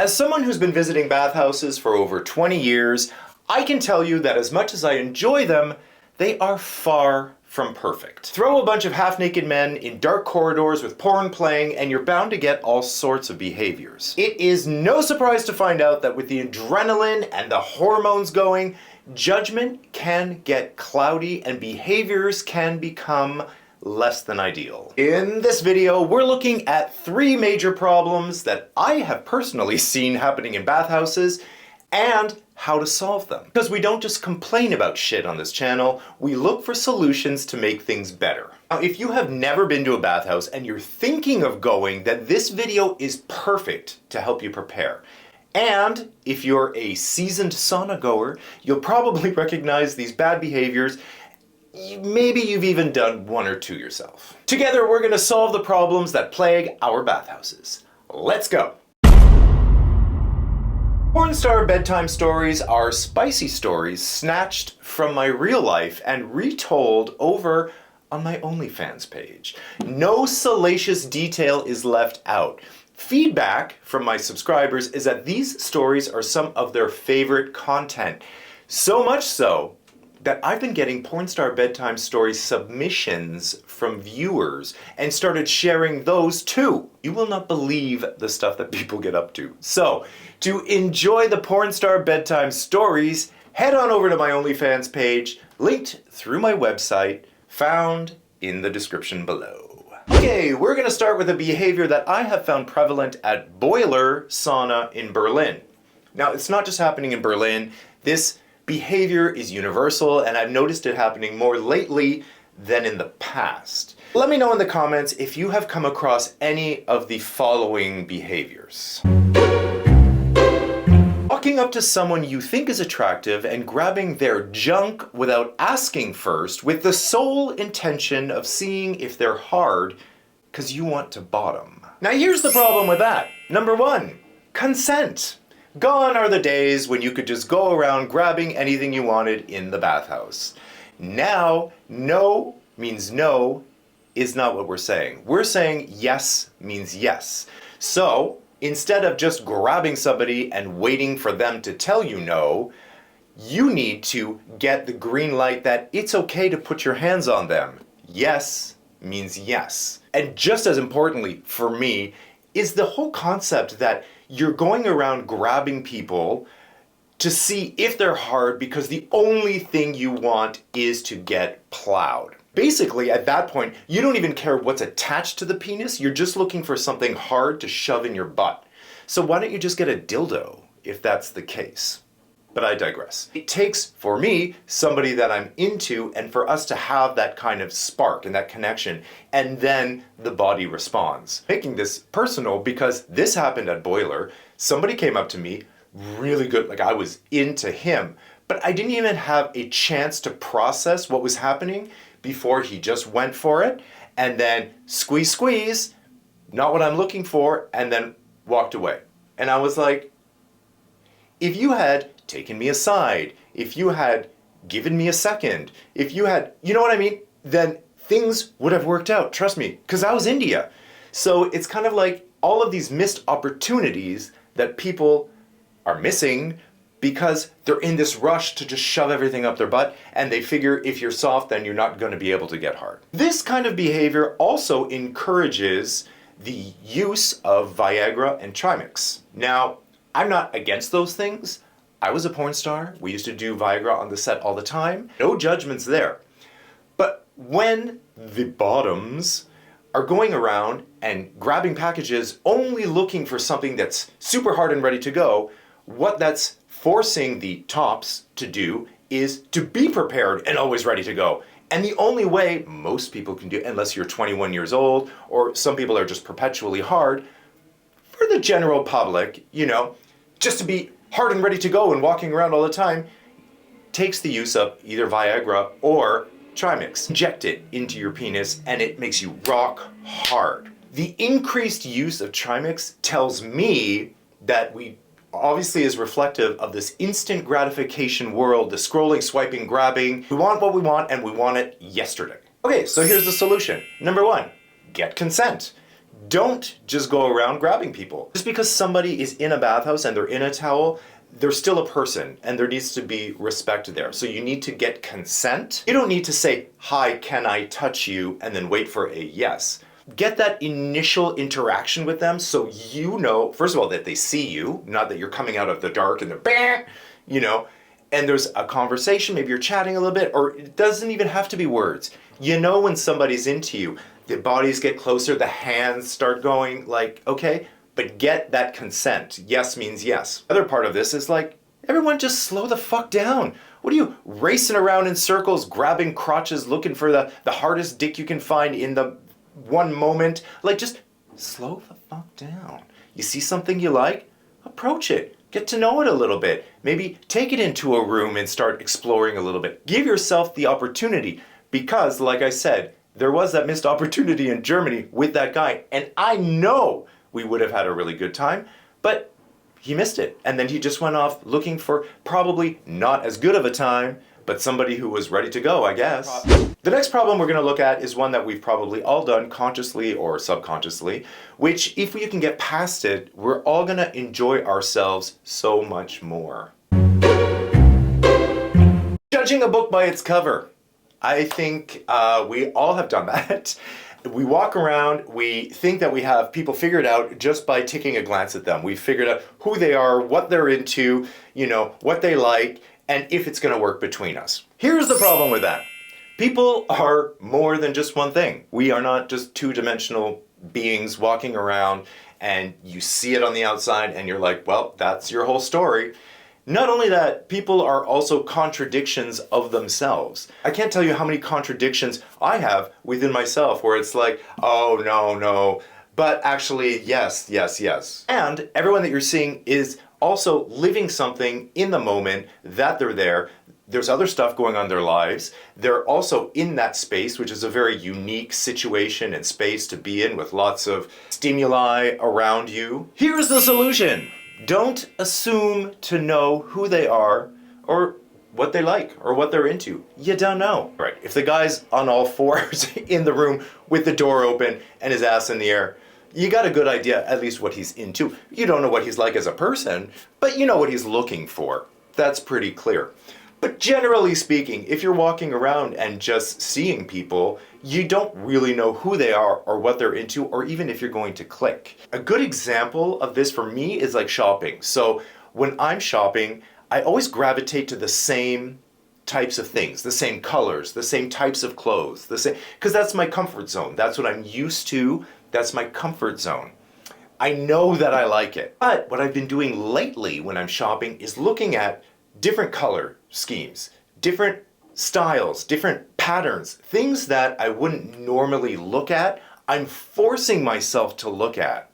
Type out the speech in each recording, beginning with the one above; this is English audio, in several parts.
As someone who's been visiting bathhouses for over 20 years, I can tell you that as much as I enjoy them, they are far from perfect. Throw a bunch of half-naked men in dark corridors with porn playing and you're bound to get all sorts of behaviors. It is no surprise to find out that with the adrenaline and the hormones going, judgment can get cloudy and behaviors can become less than ideal. In this video, we're looking at 3 major problems that I have personally seen happening in bathhouses and how to solve them. Because we don't just complain about shit on this channel, we look for solutions to make things better. Now, if you have never been to a bathhouse and you're thinking of going, then this video is perfect to help you prepare. And if you're a seasoned sauna goer, you'll probably recognize these bad behaviors. Maybe you've even done 1 or 2 yourself. Together, we're going to solve the problems that plague our bathhouses. Let's go! Porn star bedtime stories are spicy stories snatched from my real life and retold over on my OnlyFans page. No salacious detail is left out. Feedback from my subscribers is that these stories are some of their favorite content. So much so that I've been getting porn star bedtime story submissions from viewers and started sharing those too. You will not believe the stuff that people get up to. So, to enjoy the porn star bedtime stories, head on over to my OnlyFans page, linked through my website, found in the description below. Okay, we're gonna start with a behavior that I have found prevalent at Boiler Sauna in Berlin. Now, it's not just happening in Berlin. This behavior is universal, and I've noticed it happening more lately than in the past. Let me know in the comments if you have come across any of the following behaviors. Walking up to someone you think is attractive and grabbing their junk without asking first with the sole intention of seeing if they're hard because you want to bottom. Now here's the problem with that. Number 1, consent. Gone are the days when you could just go around grabbing anything you wanted in the bathhouse. Now, no means no is not what we're saying. We're saying yes means yes. So, instead of just grabbing somebody and waiting for them to tell you no, you need to get the green light that it's okay to put your hands on them. Yes means yes. And just as importantly for me is the whole concept that you're going around grabbing people to see if they're hard because the only thing you want is to get plowed. Basically, at that point, you don't even care what's attached to the penis, you're just looking for something hard to shove in your butt. So why don't you just get a dildo, if that's the case? But I digress. It takes, for me, somebody that I'm into and for us to have that kind of spark and that connection, and then the body responds. Making this personal because this happened at Boiler. Somebody came up to me, really good, like I was into him, but I didn't even have a chance to process what was happening before he just went for it, and then squeeze, squeeze, not what I'm looking for, and then walked away. And I was like, if you had taken me aside, if you had given me a second, if you had, you know what I mean? Then things would have worked out, trust me, because I was India. So it's kind of like all of these missed opportunities that people are missing because they're in this rush to just shove everything up their butt and they figure if you're soft then you're not going to be able to get hard. This kind of behavior also encourages the use of Viagra and Trimix. Now, I'm not against those things. I was a porn star. We used to do Viagra on the set all the time. No judgments there. But when the bottoms are going around and grabbing packages only looking for something that's super hard and ready to go, what that's forcing the tops to do is to be prepared and always ready to go. And the only way most people can do, unless you're 21 years old, or some people are just perpetually hard, for the general public, you know, just to be hard and ready to go and walking around all the time, takes the use of either Viagra or Trimix. Inject it into your penis and it makes you rock hard. The increased use of Trimix tells me that we obviously is reflective of this instant gratification world, the scrolling, swiping, grabbing. We want what we want and we want it yesterday. Okay, so here's the solution. Number 1, get consent. Don't just go around grabbing people. Just because somebody is in a bathhouse and they're in a towel, they're still a person and there needs to be respect there. So you need to get consent. You don't need to say, "Hi, can I touch you?" and then wait for a yes. Get that initial interaction with them so you know, first of all, that they see you, not that you're coming out of the dark and they're, "Bah!" you know, and there's a conversation, maybe you're chatting a little bit, or it doesn't even have to be words. You know when somebody's into you, the bodies get closer, the hands start going, like, okay, but get that consent. Yes means yes. Other part of this is like, everyone just slow the fuck down. What are you racing around in circles, grabbing crotches, looking for the hardest dick you can find in the one moment? Like, just slow the fuck down. You see something you like? Approach it. Get to know it a little bit. Maybe take it into a room and start exploring a little bit. Give yourself the opportunity because, like I said, there was that missed opportunity in Germany with that guy, and I know we would have had a really good time, but he missed it. And then he just went off looking for probably not as good of a time, but somebody who was ready to go, I guess. The next problem we're going to look at is one that we've probably all done consciously or subconsciously, which if you can get past it, we're all going to enjoy ourselves so much more. Judging a book by its cover. I think we all have done that. We walk around, we think that we have people figured out just by taking a glance at them. We've figured out who they are, what they're into, you know, what they like, and if it's going to work between us. Here's the problem with that. People are more than just one thing. We are not just two-dimensional beings walking around and you see it on the outside and you're like, well, that's your whole story. Not only that, people are also contradictions of themselves. I can't tell you how many contradictions I have within myself where it's like, oh, no, but actually, yes, yes, yes. And everyone that you're seeing is also living something in the moment that they're there. There's other stuff going on in their lives. They're also in that space, which is a very unique situation and space to be in with lots of stimuli around you. Here's the solution. Don't assume to know who they are or what they like or what they're into. You don't know. Right. If the guy's on all fours in the room with the door open and his ass in the air, you got a good idea at least what he's into. You don't know what he's like as a person, but you know what he's looking for. That's pretty clear. But generally speaking, if you're walking around and just seeing people, you don't really know who they are or what they're into, or even if you're going to click. A good example of this for me is like shopping. So when I'm shopping, I always gravitate to the same types of things, the same colors, the same types of clothes, the same, because that's my comfort zone. That's what I'm used to. That's my comfort zone. I know that I like it. But what I've been doing lately when I'm shopping is looking at different color schemes, different styles, different patterns, things that I wouldn't normally look at, I'm forcing myself to look at.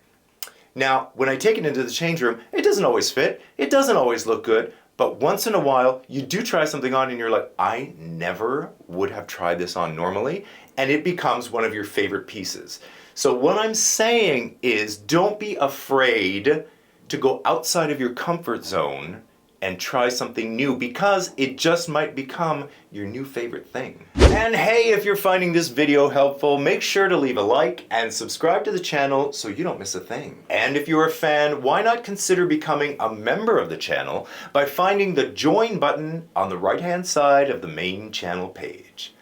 Now, when I take it into the change room, it doesn't always fit, it doesn't always look good, but once in a while, you do try something on and you're like, I never would have tried this on normally, and it becomes one of your favorite pieces. So what I'm saying is, don't be afraid to go outside of your comfort zone and try something new, because it just might become your new favorite thing. And hey, if you're finding this video helpful, make sure to leave a like and subscribe to the channel so you don't miss a thing. And if you're a fan, why not consider becoming a member of the channel by finding the join button on the right-hand side of the main channel page.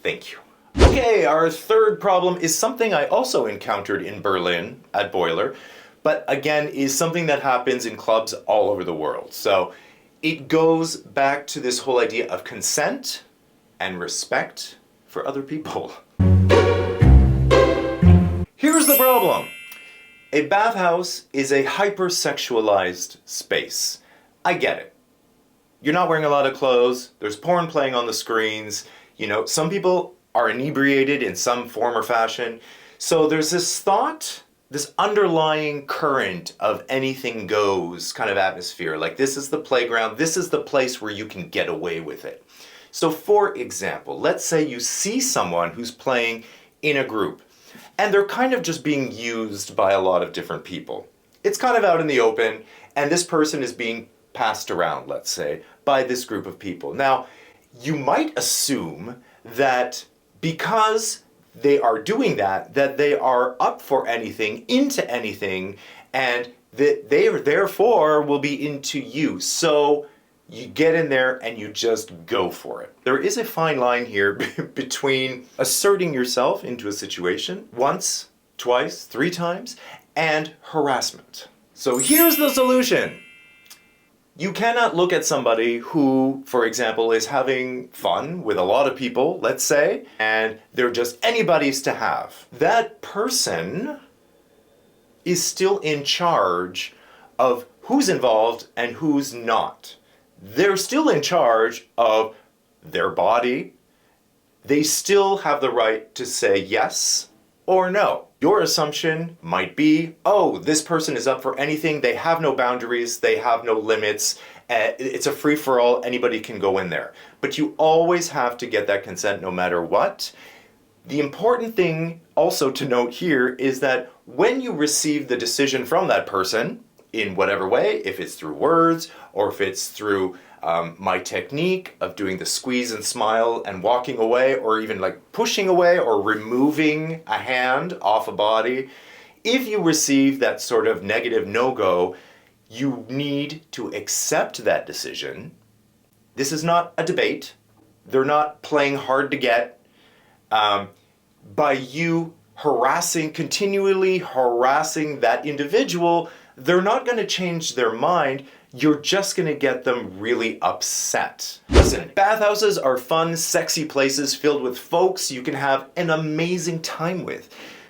Thank you. Okay, our third problem is something I also encountered in Berlin at Boiler, but again is something that happens in clubs all over the world. So it goes back to this whole idea of consent and respect for other people. Here's the problem. A bathhouse is a hypersexualized space. I get it. You're not wearing a lot of clothes, there's porn playing on the screens, you know, some people are inebriated in some form or fashion. So there's this thought, this underlying current of anything goes kind of atmosphere. Like, this is the playground, this is the place where you can get away with it. So for example, let's say you see someone who's playing in a group and they're kind of just being used by a lot of different people. It's kind of out in the open and this person is being passed around, let's say, by this group of people. Now, you might assume that because they are doing that they are up for anything, into anything, and that they therefore will be into you. So you get in there and you just go for it. There is a fine line here between asserting yourself into a situation once, twice, 3 times, and harassment. So here's the solution. You cannot look at somebody who, for example, is having fun with a lot of people, let's say, and they're just anybody's to have. That person is still in charge of who's involved and who's not. They're still in charge of their body. They still have the right to say yes or no. Your assumption might be, oh, this person is up for anything, they have no boundaries, they have no limits, it's a free-for-all, anybody can go in there. But you always have to get that consent no matter what. The important thing also to note here is that when you receive the decision from that person, in whatever way, if it's through words or if it's through my technique of doing the squeeze and smile and walking away, or even like pushing away or removing a hand off a body, if you receive that sort of negative no-go, you need to accept that decision. This is not a debate. They're not playing hard to get. By you continually harassing that individual, they're not going to change their mind. You're just going to get them really upset. Listen, bathhouses are fun, sexy places filled with folks you can have an amazing time with.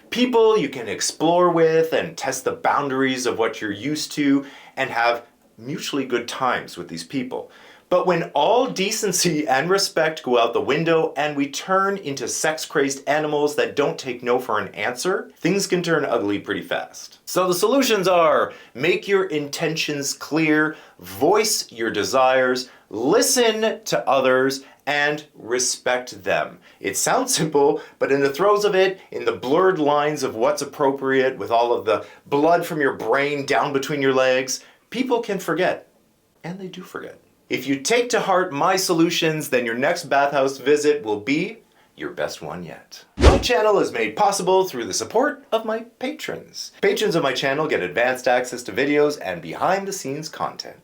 People you can explore with and test the boundaries of what you're used to and have mutually good times with these people. But when all decency and respect go out the window and we turn into sex-crazed animals that don't take no for an answer, things can turn ugly pretty fast. So the solutions are: make your intentions clear, voice your desires, listen to others, and respect them. It sounds simple, but in the throes of it, in the blurred lines of what's appropriate, with all of the blood from your brain down between your legs, people can forget. And they do forget. If you take to heart my solutions, then your next bathhouse visit will be your best one yet. My channel is made possible through the support of my patrons. Patrons of my channel get advanced access to videos and behind-the-scenes content.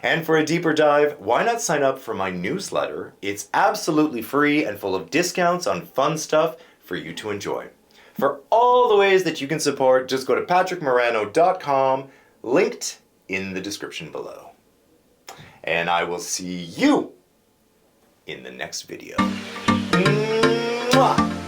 And for a deeper dive, why not sign up for my newsletter? It's absolutely free and full of discounts on fun stuff for you to enjoy. For all the ways that you can support, just go to patrickmarano.com, linked in the description below. And I will see you in the next video. Mwah!